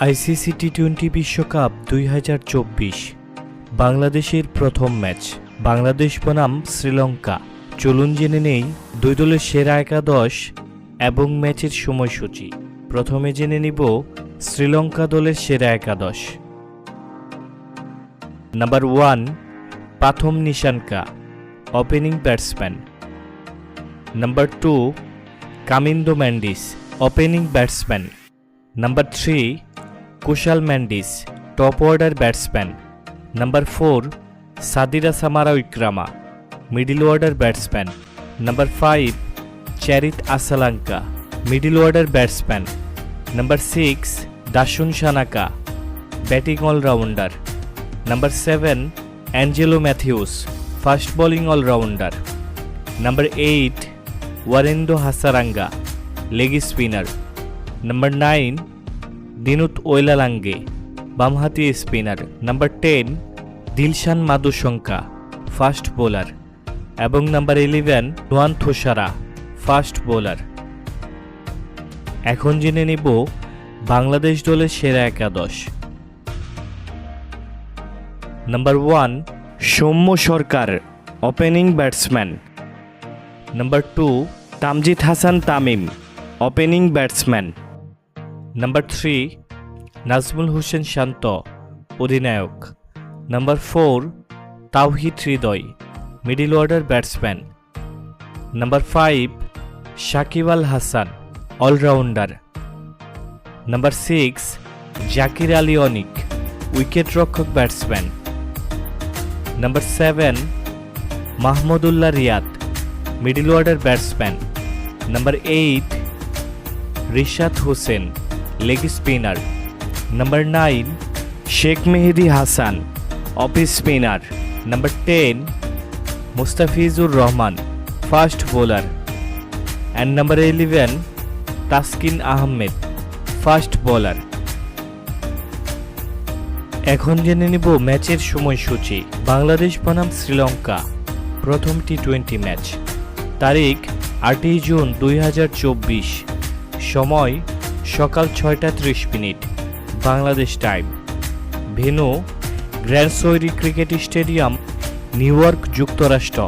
ICC টি-20 বিশ্বকাপ 2024 বাংলাদেশের প্রথম ম্যাচ। বাংলাদেশ বনাম শ্রীলঙ্কা। চলুন জেনে নেই দুই দলের সেরা একাদশ এবং ম্যাচের সময়সূচি। প্রথমে জেনে নিব শ্রীলঙ্কা দলের সেরা একাদশ। Number 1 Pathum Nissanka, opening batsman. Number 2 Kamindu Mendis, opening batsman. Number 3 Kusal Mendis, top order batsman. Number 4 Sadeera Samarawickrama, middle order batsman. Number 5 Charith Asalanka, middle order batsman. Number 6 Dasun Shanaka, batting all rounder. Number 7 Angelo Mathews, fast bowling all rounder. Number 8 Wanindu Hasaranga, leg spinner. Number 9 Dunith ওয়েলালাঙ্গে, বামহাতি spinner. Number 10 Dilshan Madushanka, fast bowler. এবং number 11 Nuwan Thushara, fast bowler. এখন জেনে নিব বাংলাদেশ দলের সেরা একাদশ। Number 1 Soumya Sarkar, opening batsman. Number 2 Tanzid Hasan Tamim, opening batsman. Number 3 Najmul Hossain Shanto, অধিনায়ক। Number 4 Towhid Hridoy, middle order batsman. Number 5 Shakib Al Hasan, all rounder. Number 6 Jaker Ali Anik, wicket রক্ষক ব্যাটসম্যান। Number 7 Mahmudullah Riyad, middle order batsman. Number 8 Rishad Hossain, leg spinner. Number 9 Sheikh Mehedi Hasan, off spinner. Number 10 Mustafizur Rahman, fast bowler. And number 11 Taskin Ahmed, fast bowler. এখন জেনে নিব ম্যাচের সময়সূচি। বাংলাদেশ বনাম শ্রীলঙ্কা, প্রথম টি-20 ম্যাচ। তারিখ 8 জুন 2024, সময় সকাল 6:30 Bangladesh time. Venue Grand Prairie cricket stadium, New York, যুক্তরাষ্ট্র।